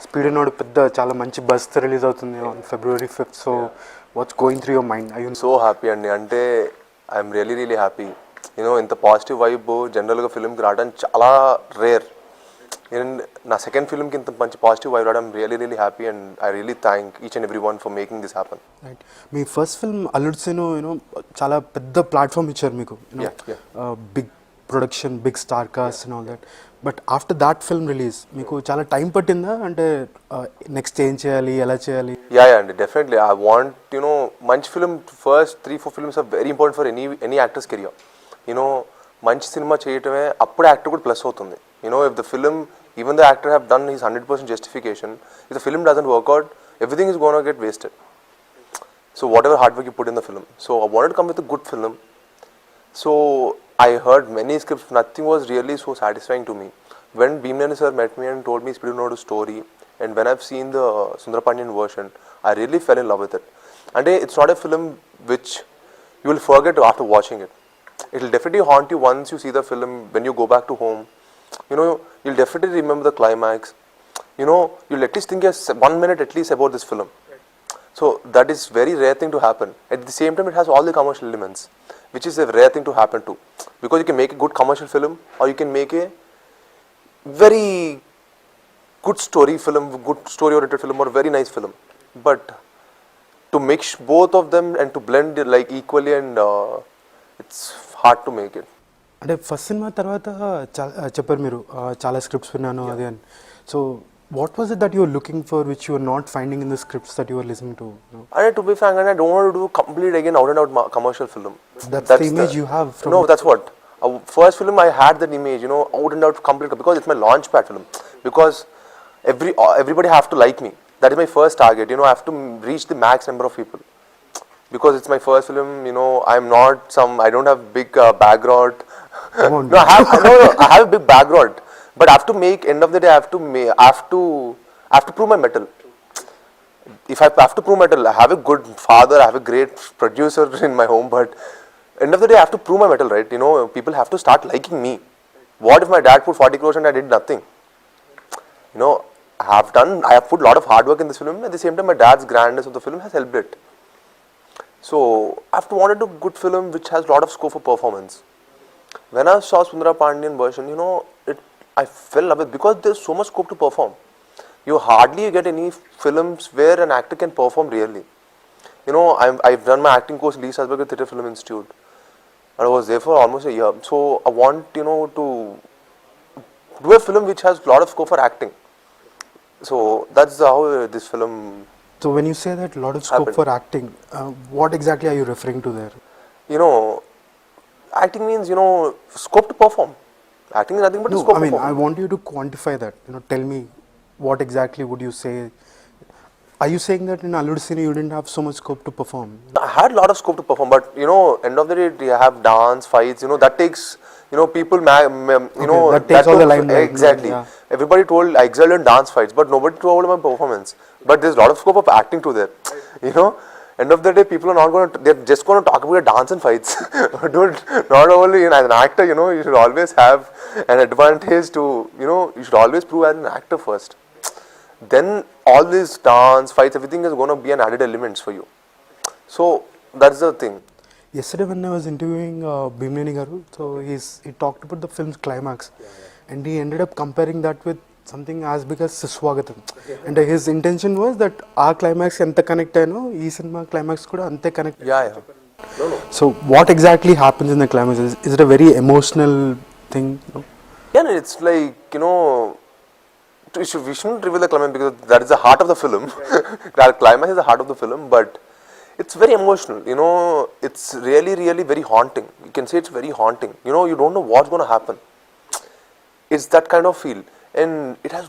Speed node పెద్ద చాలా మంచి బస్ రిలీజ్ అవుతుంది on February 5th. So what's going through your mind? Are you so happy అండి. అంటే ఐఎమ్ రియలీ హ్యాపీ. ఇంత పాజిటివ్ వైబ్ జనరల్గా ఫిల్మ్కి రావడం చాలా రేర్. అండ్ నా సెకండ్ ఫిల్మ్కి ఇంత మంచి పాజిటివ్ వైబ్ రావడం really happy and I really thank each and every one for making this happen. Right, మీ ఫస్ట్ ఫిల్మ్ అల్లుడు సీను చాలా పెద్ద ప్లాట్ఫామ్ ఇచ్చారు మీకు, big production, big star cast and all that. But after that film release మీకు చాలా time పట్టిందా? అంటే next ఏం చేయాలి, ఎలా చేయాలి? యా అండి, డెఫినెట్లీ ఐ వాంట్ మంచి film. First 3-4 films are very important for any actor's career. మంచి సినిమా చేయటమే అప్పుడే యాక్టర్ కూడా ప్లస్ అవుతుంది. If the film, even the actor have done his 100% justification, if the film doesn't work out, everything is going to get wasted. So whatever hard work you put in the film. So I wanted to come with a good film. So I heard many scripts, nothing was really so satisfying to me. When Bhimnani sir met me and told me Speed Note story, and when I've seen the Sundrapandian version, I really fell in love with it. And it's not a film which you will forget after watching it. It will definitely haunt you once you see the film. When you go back to home, you'll definitely remember the climax. You'll at least think 1 minute at least about this film. So that is very rare thing to happen. At the same time, it has all the commercial elements, which is a rare thing to happen too. Because you can make a good commercial film, or you can make a very good story film, good story-oriented film, or very nice film. But to mix both of them and to blend it like equally, and it's hard to make it. అంటే ఫస్ట్ cinema తర్వాత చెప్పారు మీరు చాలా scripts విన్నాను అది అని. So what was it that you are looking for which you are not finding in the scripts that you are listening to? To be frank, I don't want to do complete again out and out commercial film. That's the image you have from No, that's what. First film I had that image, out and out complete, because it's my launch pad film. Because everybody have to like me. That is my first target. I have to reach the max number of people. Because it's my first film, I don't have big background. No, I have a big background, but I have to make. End of the day, I have to prove my mettle. If I have to prove my mettle, I have a good father, I have a great producer in my home, but end of the day, I have to prove my mettle, right? People have to start liking me. What if my dad put 40 crores and I did nothing? I have put a lot of hard work in this film. At the same time, my dad's grandness of the film has helped it. So I have wanted a good film which has a lot of scope for performance. When I saw Sundrapandian version, I fell in love with it because there's so much scope to perform. You hardly get any films where an actor can perform really. I've done my acting course in Lee Salzberger Theatre Film Institute, and I was there for almost a year. So I want, to do a film which has a lot of scope for acting. So that's how this film. So when you say that a lot of scope for acting, what exactly are you referring to there? Acting means, scope to perform. Acting is nothing but scope to perform. I want you to quantify that. Tell me, what exactly would you say? Are you saying that in Alludu Sreenivas you didn't have so much scope to perform? I had a lot of scope to perform, but end of the day, you have dance, fights, that takes, people, that takes all the limelight. Exactly. Yeah. Everybody told I excelled in dance fights, but nobody told my performance. But there's a lot of scope of acting too there. End of the day, people are not going to, they're just going to talk about your dance and fights. Dude, not only as an actor, you should always have an advantage to, you should always prove as an actor first. Then all this dance, fights, everything is going to be an added elements for you. So that's the thing. Yesterday when I was interviewing Bhimnani garu, so he talked about the film's climax, and he ended up comparing that with something as big as Siswagatam. And his intention was that our climax enta connect ayino ee cinema climax kuda ante connect. Yeah. No. So what exactly happens in the climax? Is it a very emotional thing? Yeah, it's like, we shouldn't reveal the climax because that is the heart of the film. That climax is the heart of the film, but it's very emotional. It's really very haunting. You can say it's very haunting. You don't know what's going to happen. It's that kind of feel. And it has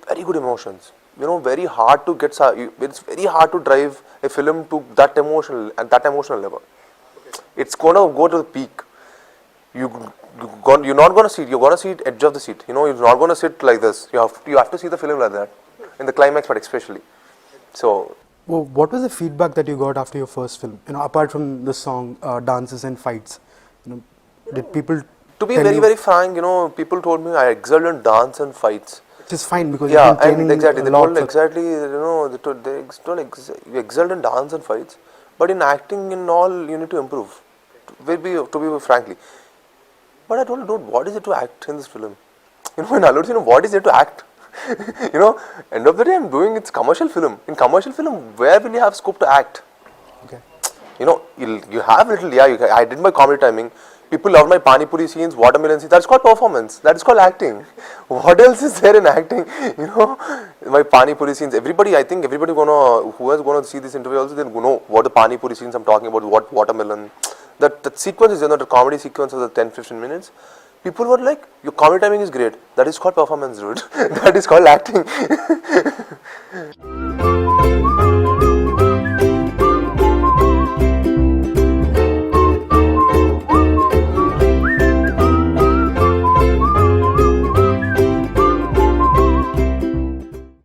very good emotions. Very hard to get. It's very hard to drive a film to that emotional level. It's gonna go to the peak. You're not gonna see it. You're gonna see it edge of the seat. You're not gonna sit like this. You have to see the film like that in the climax, but especially. So. Well, what was the feedback that you got after your first film? Apart from the song, dances and fights, did people? To be very frank, people told me I excelled in dance and fights. Which is fine because Yeah, you've been and training exactly, a they lot told for exactly, you excelled in dance and fights, but in acting and all, you need to improve. To be frankly. But I told him, dude, what is it to act in this film? In Allu Arjun, what is it to act? End of the day, I'm doing it's commercial film. In commercial film, where will you have scope to act? okay. You have little, yeah, I did my comedy timing. People love my pani puri scenes, watermelon scenes. That's called performance. That is called acting. What else is there in acting? My pani puri scenes. I think everybody who is gonna see this interview also, they'll know what the pani puri scenes I'm talking about. What watermelon? That sequence is the comedy sequence of the 10-15 minutes. People were like, your comedy timing is great. That is called performance, dude. That is called acting.